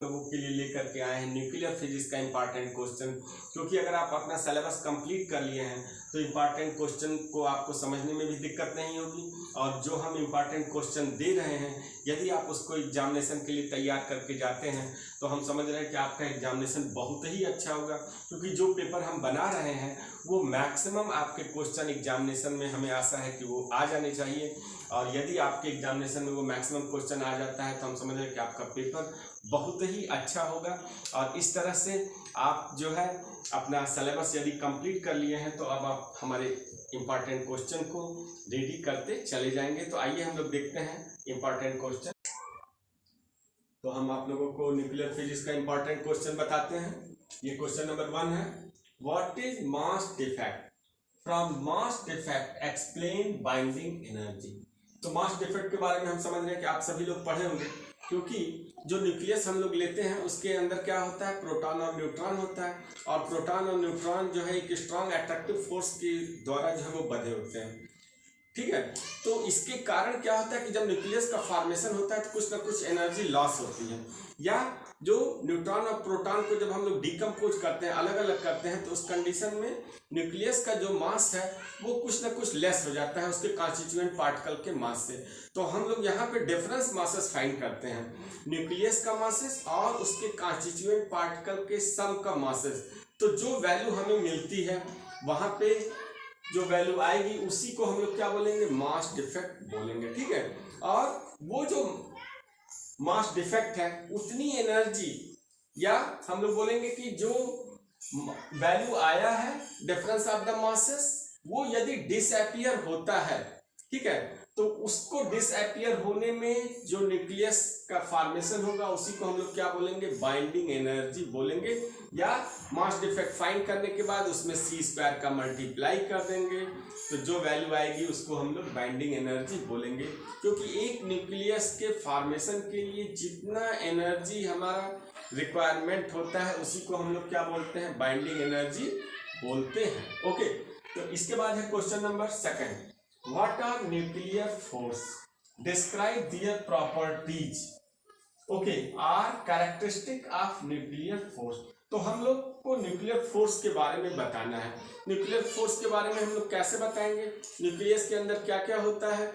लोगों के लिए लेकर के आए हैं न्यूक्लियर फिजिक्स का इंपॉर्टेंट क्वेश्चन, क्योंकि अगर आप अपना सिलेबस कंप्लीट कर लिए हैं तो इंपॉर्टेंट क्वेश्चन को आपको समझने में भी दिक्कत नहीं होगी। और जो हम इंपॉर्टेंट क्वेश्चन दे रहे हैं यदि आप उसको एग्जामिनेशन के लिए तैयार करके जाते हैं तो हम समझ रहे हैं कि आपका एग्जामिनेशन बहुत ही अच्छा होगा, क्योंकि जो पेपर हम बना रहे हैं वो मैक्सिमम आपके क्वेश्चन एग्जामिनेशन में हमें आशा है कि वो आ जाने चाहिए। और यदि आपके एग्जामिनेशन में वो मैक्सिमम क्वेश्चन आ जाता है तो हम समझ रहे हैं कि आपका पेपर बहुत ही अच्छा होगा। और इस तरह से आप जो है अपना सिलेबस यदि कंप्लीट कर लिए हैं तो अब आप हमारे इम्पॉर्टेंट क्वेश्चन को रेडी करते चले जाएंगे। तो आइए हम लोग देखते हैं इम्पॉर्टेंट क्वेश्चन। तो हम आप लोगों को न्यूक्लियर फिजिक्स का इम्पॉर्टेंट क्वेश्चन बताते हैं। ये क्वेश्चन नंबर 1 है, what is mass defect? From mass defect explain binding energy. तो मास डिफेक्ट के बारे में हम समझ रहे हैं कि आप सभी लोग पढ़े होंगे, क्योंकि जो न्यूक्लियस हम लोग लेते हैं उसके अंदर क्या होता है, प्रोटॉन और न्यूट्रॉन होता है। और प्रोटॉन और न्यूट्रॉन जो है एक स्ट्रॉन्ग अट्रैक्टिव फोर्स के द्वारा जो है वो बंधे होते हैं, ठीक है। तो इसके कारण क्या होता है कि जब न्यूक्लियस का फॉर्मेशन होता है तो कुछ ना कुछ एनर्जी लॉस होती है, या जो न्यूट्रॉन और प्रोटॉन को जब हम लोग डिकम्पोज करते हैं, अलग अलग करते हैं, तो उस कंडीशन में न्यूक्लियस का जो मास है वो कुछ ना कुछ लेस हो जाता है उसके कॉन्स्टिट्यूएंट पार्टिकल के मास से। तो हम लोग यहाँ पे डिफरेंस मासेस फाइंड करते हैं, न्यूक्लियस का मासेस और उसके कॉन्स्टिट्यूएंट पार्टिकल के सम का मासेस। तो जो वैल्यू हमें मिलती है वहाँ पे जो वैल्यू आएगी उसी को हम लोग क्या बोलेंगे, मास डिफेक्ट बोलेंगे, ठीक है। और वो जो मास डिफेक्ट है उतनी एनर्जी, या हम लोग बोलेंगे कि जो वैल्यू आया है डिफरेंस ऑफ द मासेस वो यदि डिसअपियर होता है, ठीक है, तो उसको डिसअपियर होने में जो न्यूक्लियस का फॉर्मेशन होगा उसी को हम लोग क्या बोलेंगे, बाइंडिंग एनर्जी बोलेंगे। या मास डिफेक्ट फाइंड करने के बाद उसमें c² का मल्टीप्लाई कर देंगे तो जो वैल्यू आएगी उसको हम लोग बाइंडिंग एनर्जी बोलेंगे। क्योंकि एक न्यूक्लियस के फॉर्मेशन के लिए जितना एनर्जी हमारा रिक्वायरमेंट होता है उसी को हम लोग क्या बोलते हैं, बाइंडिंग एनर्जी बोलते हैं। ओके, तो इसके बाद है question number 2, what are nuclear force? Describe their properties. Okay, are characteristic of nuclear force. तो हम लोग को न्यूक्लियर फोर्स के बारे में बताना है। न्यूक्लियर फोर्स के बारे में हम लोग कैसे बताएंगे, न्यूक्लियस के अंदर क्या क्या होता है,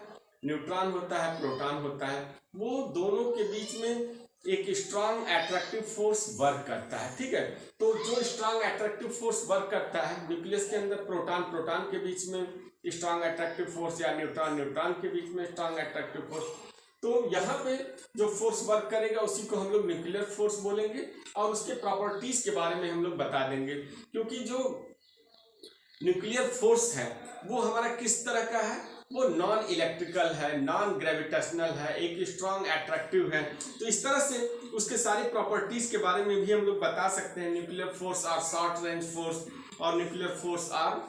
न्यूट्रॉन होता है, प्रोटॉन होता है, वो दोनों के बीच में एक स्ट्रांग अट्रैक्टिव फोर्स वर्क करता है, ठीक है। तो जो स्ट्रांग अट्रैक्टिव फोर्स वर्क करता है न्यूक्लियस के अंदर, प्रोटॉन के बीच में स्ट्रांग अट्रैक्टिव फोर्स, या न्यूट्रॉन के बीच में स्ट्रांग अट्रैक्टिव फोर्स, तो यहाँ पे जो फोर्स वर्क करेगा उसी को हम लोग न्यूक्लियर फोर्स बोलेंगे। और उसके प्रॉपर्टीज के बारे में हम लोग बता देंगे, क्योंकि जो न्यूक्लियर फोर्स है वो हमारा किस तरह का है, वो नॉन इलेक्ट्रिकल है, नॉन ग्रेविटेशनल है, एक स्ट्रांग अट्रैक्टिव है। तो इस तरह से उसके सारी प्रॉपर्टीज के बारे में भी हम लोग बता सकते हैं। Nuclear force are short range force और nuclear force are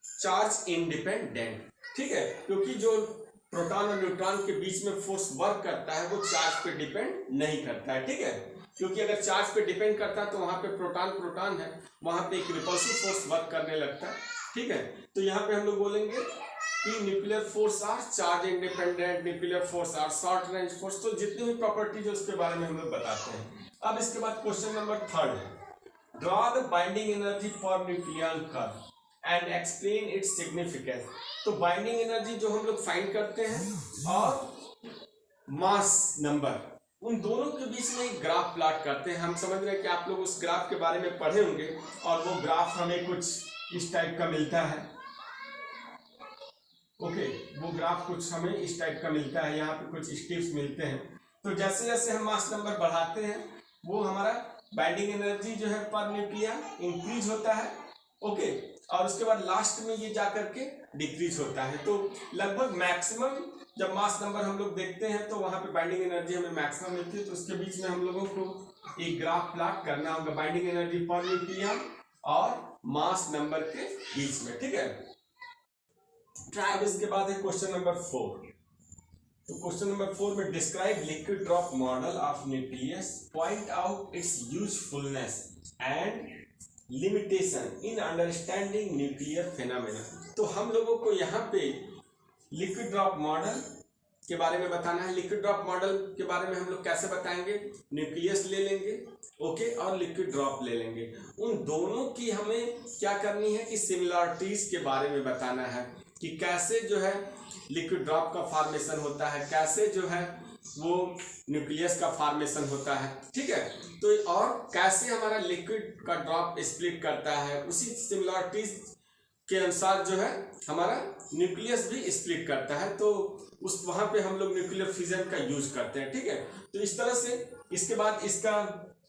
charge independent, ठीक है। क्योंकि जो प्रोटॉन और न्यूट्रॉन के बीच में फोर्स वर्क करता है वो चार्ज पे डिपेंड नहीं करता है, ठीक है। क्योंकि अगर चार्ज पे डिपेंड करता है तो वहां पे प्रोटॉन है, वहां पे एक रिपल्सिव फोर्स वर्क करने लगता है, ठीक है। तो यहाँ पे हम लोग बोलेंगे कि nuclear force are charge independent, nuclear force are short range force. तो जितनी भी प्रॉपर्टीज है उसके बारे में हम लोग बताते हैं। अब इसके बाद क्वेश्चन नंबर 3 है, draw the binding energy for nucleon curve and explain its significance. तो बाइंडिंग एनर्जी जो हम लोग फाइंड करते हैं और मास नंबर, उन दोनों के बीच में एक ग्राफ प्लॉट करते हैं। हम समझ रहे हैं कि आप लोग उस ग्राफ के बारे में पढ़े होंगे, और वो ग्राफ हमें कुछ इस टाइप का मिलता है। ओके, वो ग्राफ कुछ हमें इस टाइप का मिलता है, यहाँ पे कुछ स्टेप्स मिलते हैं। तो जैसे जैसे हम मास नंबर बढ़ाते हैं वो हमारा बाइंडिंग एनर्जी जो है पर न्यूक्लियन इंक्रीज होता है, ओके। और उसके बाद लास्ट में ये जा करके डिक्रीज होता है। तो लगभग मैक्सिमम जब मास नंबर हम लोग देखते हैं तो वहां पे बाइंडिंग एनर्जी हमें मैक्सिमम मिलती है। तो उसके बीच में हम लोगों को एक ग्राफ प्लॉट करना होगा, बाइंडिंग एनर्जी पर न्यूक्लियन और मास नंबर के बीच में, ठीक है। अब इसके बाद है क्वेश्चन नंबर 4। तो क्वेश्चन नंबर 4 में describe liquid drop model of nucleus, point out it's usefulness and limitation in understanding nuclear phenomena. तो हम लोगों को यहाँ पे लिक्विड ड्रॉप मॉडल के बारे में बताना है। लिक्विड ड्रॉप मॉडल के बारे में हम लोग कैसे बताएंगे, न्यूक्लियस ले लेंगे, ओके, और लिक्विड ड्रॉप ले लेंगे। उन दोनों की हमें क्या करनी है कि सिमिलरिटीज के बारे में बताना है कि कैसे जो है लिक्विड ड्रॉप का फॉर्मेशन होता है, कैसे जो है वो न्यूक्लियस का फॉर्मेशन होता है, ठीक है। तो और कैसे हमारा लिक्विड का ड्रॉप स्प्लिट करता है, उसी सिमिलरिटीज के अनुसार जो है हमारा न्यूक्लियस भी स्प्लिट करता है। तो उस वहां पे हम लोग न्यूक्लियर फिजन का यूज करते हैं, ठीक है। तो इस तरह से इसके बाद इसका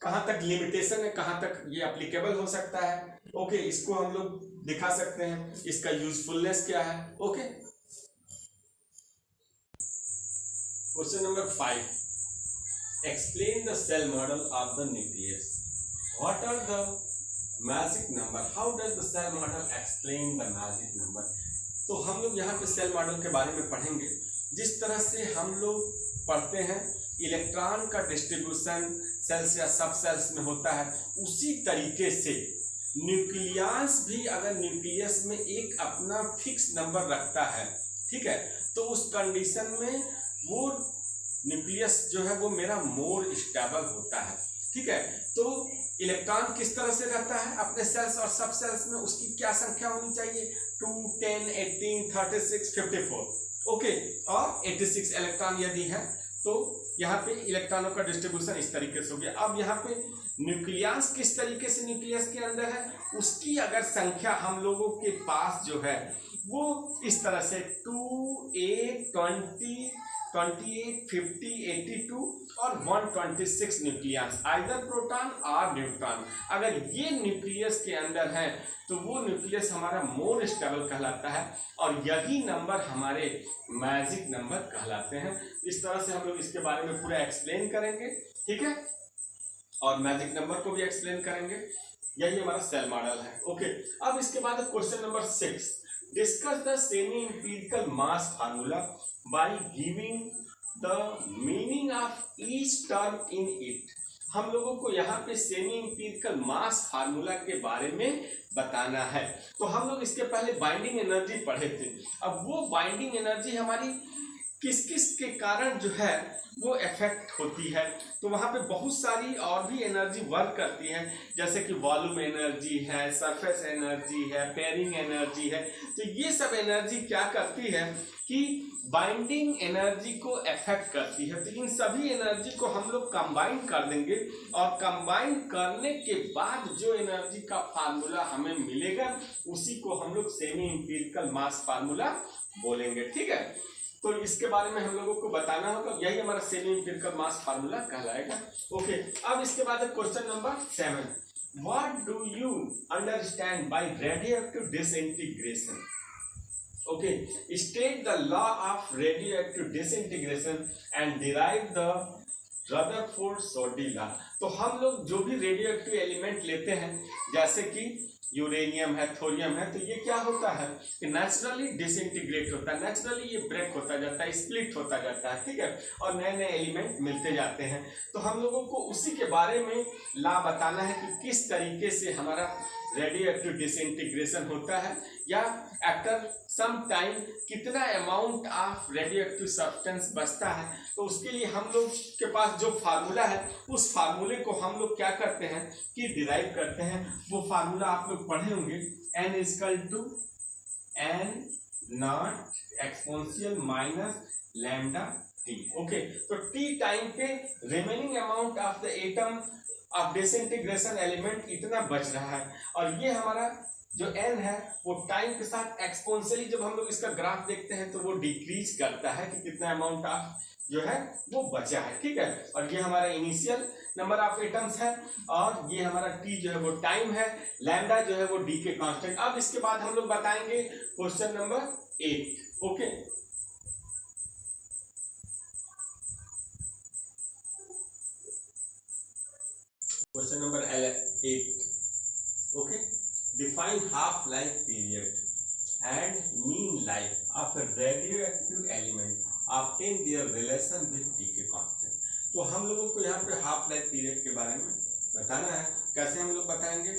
कहाँ तक लिमिटेशन है, कहाँ तक ये एप्लीकेबल हो सकता है, ओके, इसको हम लोग दिखा सकते हैं, इसका यूजफुलनेस क्या है, okay. Question number 5, explain the shell model of the nucleus. What are the magic number, how does the shell model explain the magic number. तो हम लोग यहाँ पे सेल मॉडल के बारे में पढ़ेंगे। जिस तरह से हम लोग पढ़ते हैं इलेक्ट्रॉन का डिस्ट्रीब्यूशन सेल्स या सब सेल्स में होता है, उसी तरीके से न्यूक्लियस भी अगर न्यूक्लियस में एक अपना फिक्स नंबर रखता है, ठीक है, तो उस कंडीशन में वो न्यूक्लियस जो है वो मेरा मोर स्टेबल होता है, ठीक है। तो इलेक्ट्रॉन किस तरह से रहता है अपने सेल्स और सब सेल्स में, उसकी क्या संख्या होनी चाहिए, 2, 10, 18, 36, 54, ओके, और 86 इलेक्ट्रॉन यदि है तो यहाँ पे इलेक्ट्रॉनों का डिस्ट्रीब्यूशन इस तरीके से हो गया। अब यहाँ पे न्यूक्लियस किस तरीके से न्यूक्लियस के अंदर है, उसकी अगर संख्या हम लोगों के पास जो है वो इस तरह से 2, 8, 20, 28, 50, 82 और 126 न्यूक्लियस, आइदर प्रोटॉन और न्यूट्रॉन अगर ये न्यूक्लियस के अंदर है तो वो न्यूक्लियस हमारा मोर स्टेबल कहलाता है और यही नंबर हमारे मैजिक नंबर कहलाते हैं। इस तरह से हम लोग इसके बारे में पूरा एक्सप्लेन करेंगे, ठीक है, और मैजिक नंबर को भी एक्सप्लेन करेंगे। यही हमारा सेल मॉडल है, ओके। अब इसके बाद question number 6, discuss the semi empirical mass formula by giving the meaning of each term in it. हम लोगों को यहाँ पे सेमी इंपिरिकल मास फार्मूला के बारे में बताना है। तो हम लोग इसके पहले बाइंडिंग एनर्जी पढ़े थे। अब वो बाइंडिंग एनर्जी हमारी किस किस के कारण जो है वो इफेक्ट होती है, तो वहाँ पे बहुत सारी और भी एनर्जी वर्क करती है, जैसे कि वॉल्यूम एनर्जी है, सरफेस एनर्जी है, पेयरिंग एनर्जी है। तो ये सब एनर्जी क्या करती है कि बाइंडिंग एनर्जी को इफेक्ट करती है। तो इन सभी एनर्जी को हम लोग कंबाइन कर देंगे और कंबाइन करने के बाद जो एनर्जी का फार्मूला हमें मिलेगा उसी को हम लोग सेमी इंपिरिकल मास फार्मूला बोलेंगे, ठीक है। तो इसके बारे में हम लोगों को बताना होगा, यही हमारा सेमी इंपिरिकल मास फार्मूला कहलाएगा, ओके। अब इसके बाद question number 7, what do you understand by radioactive disintegration, okay, state the law of radioactive disintegration and derive the Rutherford Soddy law. तो हम लोग जो भी रेडियोएक्टिव एलिमेंट लेते हैं जैसे कि यूरेनियम है, थोरियम है, तो ये क्या होता है कि नेचुरली डिसइंटीग्रेट होता है, नेचुरली ये ब्रेक होता जाता है, स्प्लिट होता जाता है, ठीक है, और नए नए एलिमेंट मिलते जाते हैं। तो हम लोगों को उसी के बारे में ला बताना है कि किस तरीके से हमारा रेडियोएक्टिव डिसइंटीग्रेशन होता है या आफ्टर सम टाइम कितना अमाउंट ऑफ रेडियोएक्टिव सब्सटेंस बचता है। तो उसके लिए हम लोग के पास जो फार्मूला है उस फार्मूले को हम लोग क्या करते हैं कि डिराइव करते हैं। वो फार्मूला आप लोग पढ़े होंगे, n = n0 exponential minus lambda t, okay. तो t टाइम पे remaining amount of the atom of disintegration element इतना बच रहा है और ये हमारा जो n है वो टाइम के साथ एक्सपोनेंशियली जब हम लोग इसका ग्राफ देखते हैं तो वो डिक्रीज करता है कि कितना अमाउंट ऑफ जो है वो बचा है, ठीक है। और ये हमारा इनिशियल नंबर ऑफ एटम्स है और ये हमारा t जो है वो टाइम है, लैम्डा जो है वो d के कांस्टेंट। अब इसके बाद हम लोग बताएंगे question number 8, okay. Question number 8, okay, define half life period and mean life of a radioactive element obtain their relation with decay constant। तो हम लोगों को यहाँ पे हाफ लाइफ पीरियड के बारे में बताना है। कैसे हम लोग बताएंगे,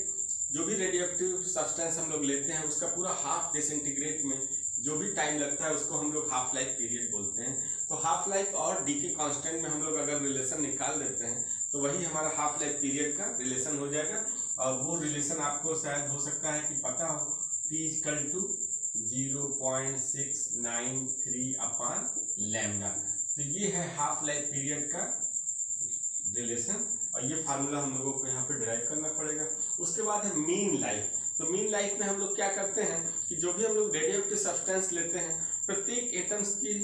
जो भी रेडियोएक्टिव सब्सटेंस हम लोग लेते हैं उसका पूरा हाफ डिसइंटीग्रेट में जो भी टाइम लगता है उसको हम लोग हाफ लाइफ पीरियड बोलते हैं। तो हाफ लाइफ और डीके कांस्टेंट में हम लोग अगर रिलेशन निकाल देते हैं तो वही हमारा हाफ लाइफ पीरियड का रिलेशन हो जाएगा। और वो रिलेशन आपको शायद हो सकता है कि पता हो, T = 0.693 अपान लैम्डा। तो ये है हाफ लाइफ पीरियड का रिलेशन और ये फार्मूला हम लोगों को यहाँ पे डिराइव करना पड़ेगा। उसके बाद है मीन लाइफ। तो मीन लाइफ में हम लोग क्या करते हैं कि जो भी हम लोग रेडियोएक्टिव सब्सटेंस लेते हैं, प्रत्येक एटम्स की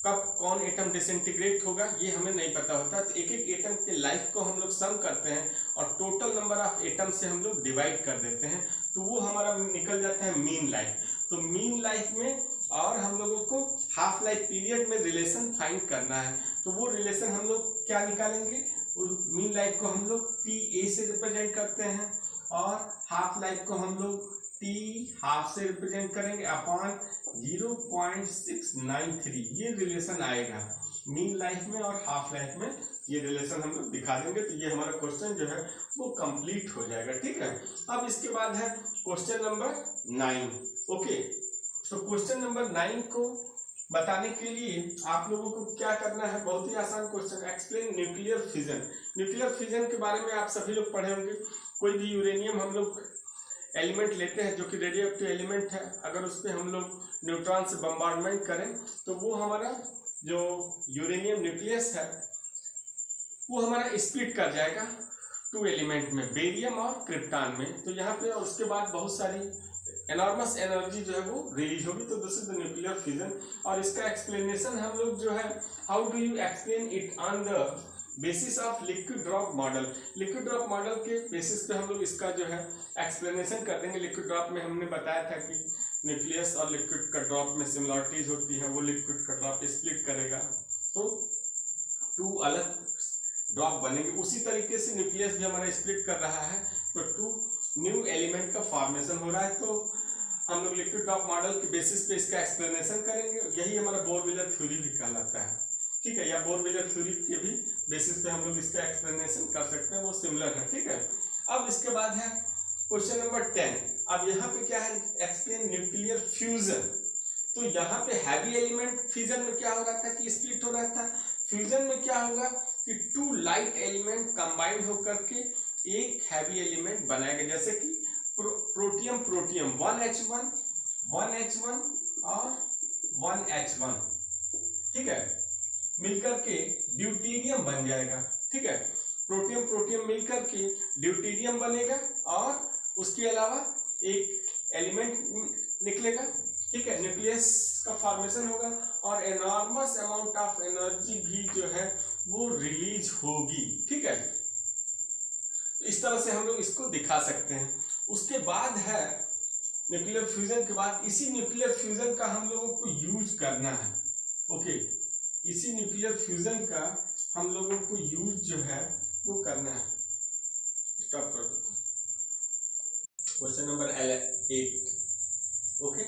कब कौन एटम डिसइंटीग्रेट होगा ये हमें नहीं पता होता। तो एक एक एटम के लाइफ को हम लोग सम करते हैं और टोटल नंबर ऑफ एटम से हम लोग डिवाइड कर देते हैं, तो वो हमारा निकल जाता है मीन लाइफ। तो मीन लाइफ में और हम लोगों को हाफ लाइफ पीरियड में रिलेशन फाइंड करना है। तो वो रिलेशन हम लोग क्या निकालेंगे, मीन लाइफ को हम लोग TA से रिप्रेजेंट करते हैं और हाफ लाइफ को हम लोग T हाफ से रिप्रेजेंट करेंगे अपॉन 0.693। ये रिलेशन आएगा मीन लाइफ में और हाफ लाइफ में, ये रिलेशन हम लोग दिखा देंगे। तो ये हमारा क्वेश्चन जो है वो कंप्लीट हो जाएगा। ठीक है, अब इसके बाद है क्वेश्चन नंबर 9। ओके, तो क्वेश्चन नंबर 9 को बताने के लिए आप लोगों को क्या करना है, बहुत ही आसान question. Explain nuclear fission. Nuclear fission के बारे में आप सभी लोग पढ़े होंगे। कोई भी यूरेनियम हम लोग एलिमेंट लेते हैं जो कि रेडियो एक्टिव एलिमेंट है, अगर उस पर हम लोग न्यूट्रॉन से बम्बार्डमेंट करें तो वो हमारा जो यूरेनियम न्यूक्लियस है वो हमारा स्प्लिट कर जाएगा 2 एलिमेंट में, बेरियम और क्रिप्टॉन में। तो यहाँ पे उसके बाद बहुत सारी एनॉर्मस एनर्जी जो है वो रिलीज होगी। तो this is the nuclear fission. और इसका एक्सप्लेनेशन हम लोग जो है, how do you explain it on the basis of liquid drop model. Liquid drop model के बेसिस पे हम लोग इसका जो है एक्सप्लेनेशन कर देंगे। लिक्विड ड्रॉप में हमने बताया था कि न्यूक्लियस और लिक्विड का ड्रॉप में सिमिलरिटीज होती है, वो लिक्विड का ड्रॉप स्प्लिट करेगा तो 2 अलग ड्रॉप बनेंगे। उसी तरीके से न्यूक्लियस भी हमारा स्प्लिट कर रहा है तो 2 न्यू एलिमेंट का फॉर्मेशन हो रहा है। तो हम लोग लिक्विड ड्रॉप मॉडल के बेसिस पे इसका एक्सप्लेनेशन करेंगे। यही हमारा बोर-व्हीलर थ्योरी भी कहलाता है। ठीक है, या बोर-व्हीलर थ्योरी के भी बेसिस पे हम लोग इसका एक्सप्लेनेशन कर सकते हैं, वो सिमिलर है। ठीक है, अब इसके बाद है क्वेश्चन नंबर 10। अब यहाँ पे क्या है, एक्सप्लेन न्यूक्लियर फ्यूजन। तो यहाँ पे हैवी एलिमेंट फ्यूजन में क्या हो रहा था कि स्प्लिट हो रहा था। फ्यूजन में क्या होगा कि 2 लाइट एलिमेंट कंबाइंड होकर के एक हैवी एलिमेंट बनाएगा, जैसे कि प्रोटियम 1H1 और 1H1, ठीक है, मिलकर के ड्यूटेरियम बन जाएगा। ठीक है, प्रोटियम मिलकर के ड्यूटेरियम बनेगा और उसके अलावा एक एलिमेंट निकलेगा। ठीक है, न्यूक्लियस का फॉर्मेशन होगा और एनॉर्मस अमाउंट ऑफ एनर्जी भी जो है वो रिलीज होगी। ठीक है, तो इस तरह से हम लोग इसको दिखा सकते हैं। उसके बाद है न्यूक्लियर फ्यूजन के बाद इसी न्यूक्लियर फ्यूजन का हम लोगों को यूज करना है। ओके, इसी न्यूक्लियर फ्यूजन का हम लोगों को यूज जो है वो करना है। स्टॉप कर दो। Question number 8। Okay,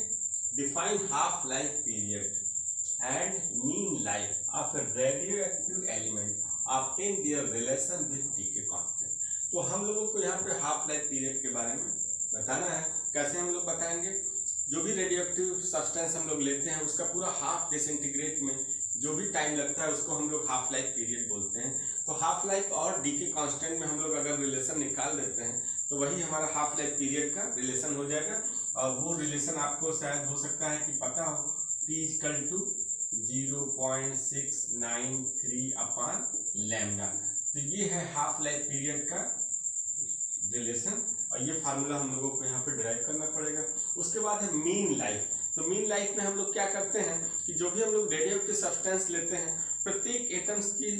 define half life period and mean life of A radioactive element, obtain there relation with decay constant. तो हम लोगों को यहाँ पे हाफ लाइफ पीरियड के बारे में बताना है। कैसे हम लोग बताएंगे, जो भी रेडियोएक्टिव सब्सटेंस हम लोग लेते हैं उसका पूरा हाफ डिसइंटीग्रेट में जो भी टाइम लगता है उसको हम लोग हाफ लाइफ पीरियड बोलते हैं। तो हाफ लाइफ और डीके कांस्टेंट में हम लोग अगर रिलेशन निकाल देते हैं तो वही हमारा हाफ लाइफ पीरियड का रिलेशन हो जाएगा। और वो रिलेशन आपको शायद हो सकता है कि पता हो, T = 0.693 अपान लैम्डा। तो ये है हाफ लाइफ पीरियड का रिलेशन और ये फार्मूला हम लोगों को यहाँ पे डिराइव करना पड़ेगा। उसके बाद है मीन लाइफ। तो मीन लाइफ में हम लोग क्या करते हैं कि जो भी हम लोग रेडियोएक्टिव सब्सटेंस लेते हैं, प्रत्येक एटम्स की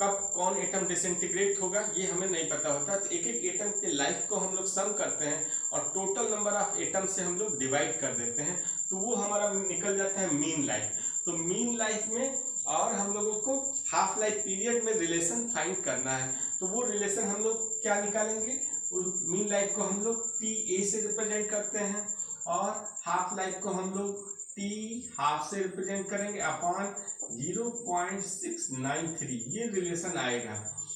कब कौन एटम डिसइंटीग्रेट होगा ये हमें नहीं पता होता। तो एक एक एटम के लाइफ को हम लोग सम करते हैं और टोटल नंबर ऑफ एटम से हम लोग डिवाइड कर देते हैं, तो वो हमारा निकल जाता है मीन लाइफ। तो मीन लाइफ में और हम लोगों को हाफ लाइफ पीरियड में रिलेशन फाइंड करना है। तो वो रिलेशन हम लोग क्या निकालेंगे, मीन लाइफ को हम लोग TA से रिप्रेजेंट करते हैं और हाफ लाइफ को हम लोग T हाफ से रिप्रेजेंट करेंगे अपॉन 0.693। ये रिलेशन आएगा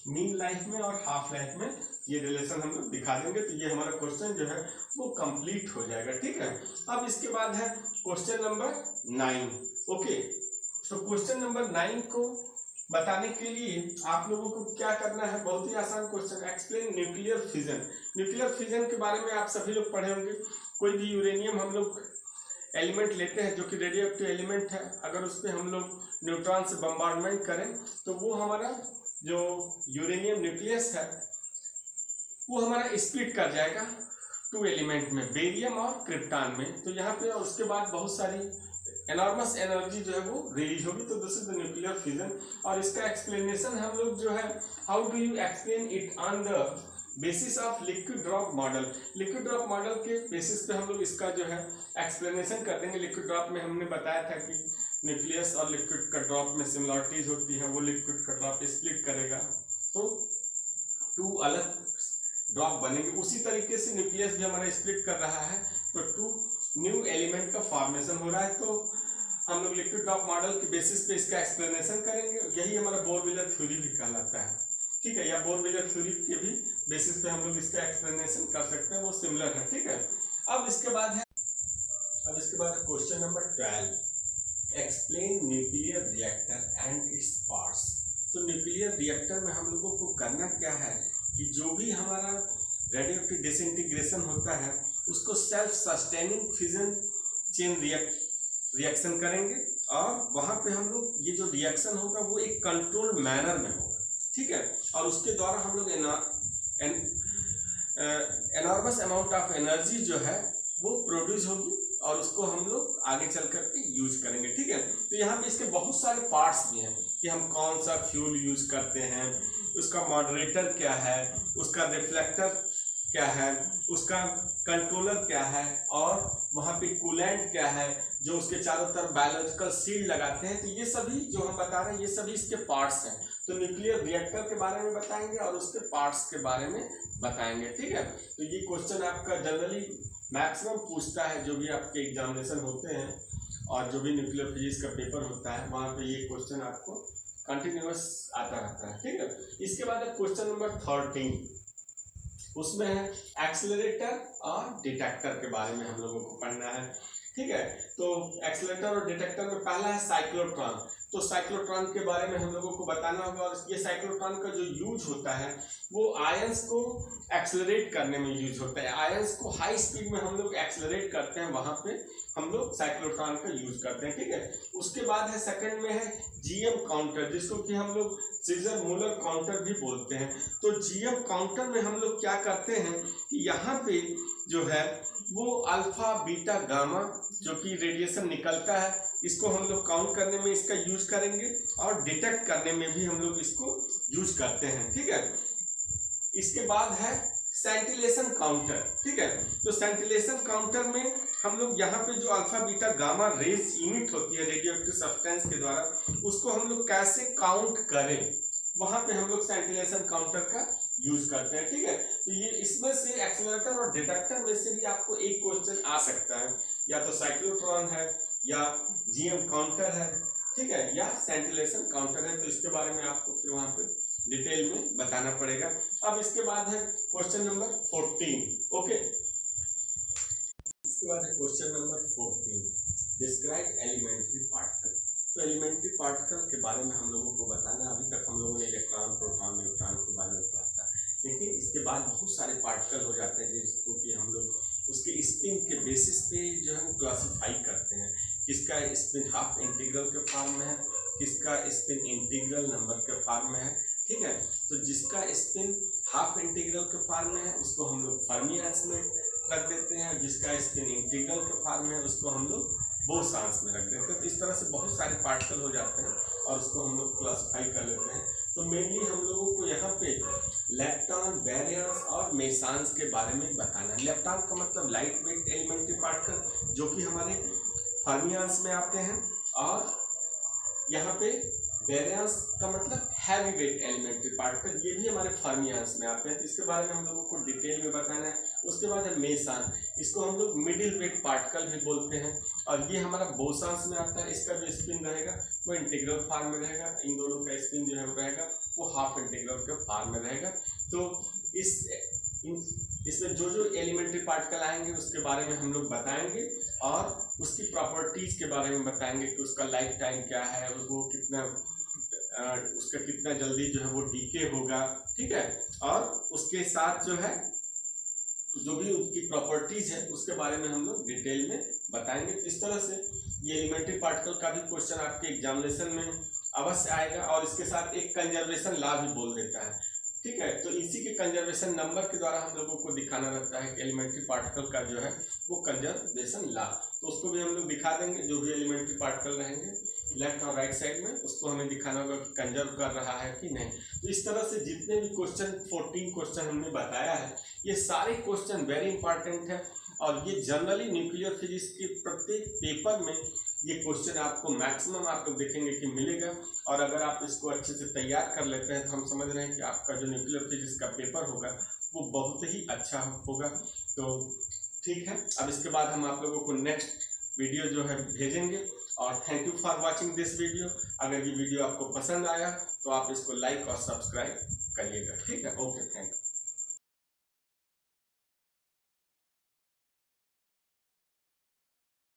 मीन लाइफ में और हाफ लाइफ में, ये रिलेशन हम लोग दिखा देंगे, तो ये हमारा क्वेश्चन जो है वो कंप्लीट हो जाएगा। ठीक है, अब इसके बाद है क्वेश्चन नंबर 9। ओके, तो क्वेश्चन नंबर 9 को बताने के लिए आप लोगों को क्या करना है, बहुत ही आसान question. Explain nuclear fission. Nuclear fission के बारे में आप सभी लोग पढ़े होंगे। कोई भी यूरेनियम हम लोग एलिमेंट लेते हैं जो कि रेडियो एक्टिव एलिमेंट है, अगर उस पर हम लोग न्यूट्रॉन से बम्बार्डमेंट करें तो वो हमारा जो यूरेनियम न्यूक्लियस है वो हमारा स्प्लिट कर जाएगा 2 एलिमेंट में, बेरियम और क्रिप्टॉन में। तो यहाँ पे उसके बाद बहुत सारी एनॉर्मस एनर्जी जो है वो रिलीज होगी। तो this is the nuclear fission. और इसका एक्सप्लेनेशन हम लोग जो है, how do you explain it on the basis of liquid drop model. Liquid drop model के बेसिस पे हम लोग इसका जो है एक्सप्लेनेशन कर देंगे। लिक्विड ड्रॉप में हमने बताया था कि न्यूक्लियस और लिक्विड का ड्रॉप में सिमिलरिटीज होती है, वो लिक्विड का ड्रॉप स्प्लिट करेगा तो 2 अलग ड्रॉप बनेंगे। उसी तरीके से न्यूक्लियस भी हमारा स्प्लिट कर रहा है तो 2 न्यू एलिमेंट का फॉर्मेशन हो रहा है। तो हम लोग लिक्विड ड्रॉप मॉडल के बेसिस पे इसका एक्सप्लेनेशन करेंगे। यही हमारा बोर-व्हीलर थ्योरी भी कहलाता है। ठीक है, या बोर-व्हीलर थ्योरी के भी बेसिस पे हम लोग इसका एक्सप्लेनेशन कर सकते हैं, वो सिमिलर है। ठीक है, अब इसके बाद है question number 12। Explain nuclear reactor and its parts. तो न्यूक्लियर रिएक्टर में हम लोगों को करना क्या है कि जो भी हमारा रेडियोएक्टिव डिसइंटीग्रेशन होता है उसको self sustaining fission chain reaction करेंगे, और वहाँ पे हम लोग ये जो रिएक्शन होगा वो एक कंट्रोल्ड मैनर में होगा। ठीक है, और उसके द्वारा हम लोग एनॉर्मस अमाउंट ऑफ एनर्जी जो है वो प्रोड्यूस होगी और उसको हम लोग आगे चल करके यूज करेंगे। ठीक है, तो यहाँ पे इसके बहुत सारे पार्ट्स भी हैं कि हम कौन सा फ्यूल यूज करते हैं, उसका मॉडरेटर क्या है, उसका रिफ्लेक्टर क्या है, उसका कंट्रोलर क्या है, और वहाँ पे कूलेंट क्या है जो उसके चारों तरफ बायोलॉजिकल शील्ड लगाते हैं। तो ये सभी जो हम बता रहे हैं ये सभी इसके पार्ट्स हैं। तो न्यूक्लियर रिएक्टर के बारे में बताएंगे और उसके पार्ट्स के बारे में बताएंगे। ठीक है, तो ये क्वेश्चन आपका जनरली मैक्सिमम पूछता है जो भी आपके एग्जामिनेशन होते हैं और जो भी न्यूक्लियर फिजिक्स का पेपर होता है वहाँ पे ये क्वेश्चन आपको कंटिन्यूअस आता रहता है। ठीक है, इसके बाद है क्वेश्चन नंबर 13। उसमें है एक्सेलरेटर और डिटेक्टर के बारे में हम लोगों को पढ़ना है। ठीक है, तो एक्सेलरेटर और डिटेक्टर में पहला है साइक्लोट्रॉन। तो साइक्लोट्रॉन के बारे में हम लोगों को बताना होगा, और ये साइक्लोट्रॉन का जो यूज होता है वो आयंस को एक्सेलरेट करने में यूज होता है। आयंस को हाई स्पीड में हम लोग एक्सेलरेट करते हैं, वहाँ पे हम लोग साइक्लोट्रॉन का यूज करते हैं। ठीक है, उसके बाद है सेकंड में है जीएम काउंटर, जिसको कि हम लोग सीजर मूलर काउंटर भी बोलते हैं। तो जीएम काउंटर में हम लोग क्या करते हैं कि यहाँ पे जो है वो अल्फा बीटा गामा जो कि रेडिएशन निकलता है इसको हम लोग काउंट करने में इसका यूज करेंगे, और डिटेक्ट करने में भी हम लोग इसको यूज करते हैं। ठीक है, इसके बाद है सेंटिलेशन काउंटर। ठीक है, तो सेंटिलेशन काउंटर में हम लोग यहाँ पे जो alpha beta gamma rays emit होती है रेडियोएक्टिव सब्सटेंस के द्वारा, उसको हम लोग कैसे काउंट करें, वहां पे हम लोग सेंटिलेशन काउंटर का यूज करते हैं। ठीक है, तो ये इसमें से एक्सेलरेटर और डिटेक्टर में से भी आपको एक क्वेश्चन आ सकता है, या तो साइक्लोट्रॉन है, या जीएम काउंटर है, ठीक है, या सेंटिलेशन काउंटर है। तो इसके बारे में आपको फिर वहां पे डिटेल में बताना पड़ेगा। अब इसके बाद है क्वेश्चन नंबर 14। ओके, इसके बाद है question number 14, describe elementary particle. तो एलिमेंट्री पार्टिकल के बारे में हम लोगों को बताना है। अभी तक हम लोगों ने इलेक्ट्रॉन, प्रोटॉन, न्यूट्रॉन के बारे में पढ़ा था, लेकिन इसके बाद बहुत सारे पार्टिकल हो जाते हैं जिसको कि हम लोग उसके स्पिन के बेसिस पे जो है वो क्लासीफाई करते हैं। किसका स्पिन हाफ इंटीग्रल के फॉर्म में है, किसका स्पिन इंटीग्रल नंबर के फॉर्म में है। ठीक है, तो जिसका स्पिन हाफ इंटीग्रल के फॉर्म में है उसको हम लोग फर्मियंस में रख देते हैं, जिसका स्पिन इंटीग्रल के फॉर्म में है उसको हम लोग बोसॉन्स में रख देते हैं। तो इस तरह से बहुत सारे पार्टिकल हो जाते हैं और उसको हम लोग क्लासीफाई कर लेते हैं। तो मेनली हम लोगों को यहाँ पे लेप्टॉन, बैरियर्स और मेसॉन्स के बारे में बताना है। लेप्टॉन का मतलब लाइट वेट एलिमेंट्री पार्टिकल जो कि हमारे फर्मियंस में आते हैं, और यहाँ पे बैरियर्स का मतलब हैवी वेट एलिमेंट्री पार्टिकल, ये भी हमारे फर्मियंस में आते हैं। तो इसके बारे में हम लोगों को डिटेल में बताना है। उसके बाद है मेसॉन, इसको हम लोग मिडिल वेट पार्टिकल भी बोलते हैं, और ये हमारा बोसॉन्स में आता है। इसका जो स्पिन रहेगा वो इंटीग्रल फॉर्म में रहेगा, इन दोनों का स्पिन जो है वो रहेगा वो हाफ इंटीग्रल के फॉर्म में रहेगा। तो इसमें जो जो एलिमेंट्री पार्टिकल आएंगे उसके बारे में हम लोग बताएंगे और उसकी प्रॉपर्टीज के बारे में बताएंगे कि उसका लाइफ टाइम क्या है, वो कितना उसका कितना जल्दी जो है वो डीके होगा, ठीक है। और उसके साथ जो है जो भी उसकी प्रॉपर्टीज है उसके बारे में हम लोग डिटेल में बताएंगे। इस तरह से ये एलिमेंट्री पार्टिकल का भी क्वेश्चन आपके एग्जामिनेशन में अवश्य आएगा और इसके साथ एक कंजर्वेशन लॉ भी बोल देता है, ठीक है। तो इसी के कंजर्वेशन नंबर के द्वारा हम लोगों को दिखाना रहता है कि एलिमेंट्री पार्टिकल का जो है वो कंजर्वेशन लॉ, तो उसको भी हम लोग दिखा देंगे। जो भी एलिमेंट्री पार्टिकल रहेंगे लेफ्ट और राइट साइड में उसको हमें दिखाना होगा कि कंजर्व कर रहा है कि नहीं। तो इस तरह से जितने भी क्वेश्चन 14 क्वेश्चन हमने बताया है ये सारे क्वेश्चन वेरी इंपॉर्टेंट है और ये जनरली न्यूक्लियर फिजिक्स के प्रत्येक पेपर में ये क्वेश्चन आपको मैक्सिमम आप लोग देखेंगे कि मिलेगा। और अगर आप इसको अच्छे से तैयार कर लेते हैं तो हम समझ रहे हैं कि आपका जो न्यूक्लियर फिजिक्स का पेपर होगा वो बहुत ही अच्छा होगा। तो ठीक है, अब इसके बाद हम आप लोगों को नेक्स्ट वीडियो जो है भेजेंगे। और thank you for watching this video. अगर ये वीडियो आपको पसंद आया तो आप इसको लाइक और सब्सक्राइब करिएगा, ठीक है। Okay, thank you.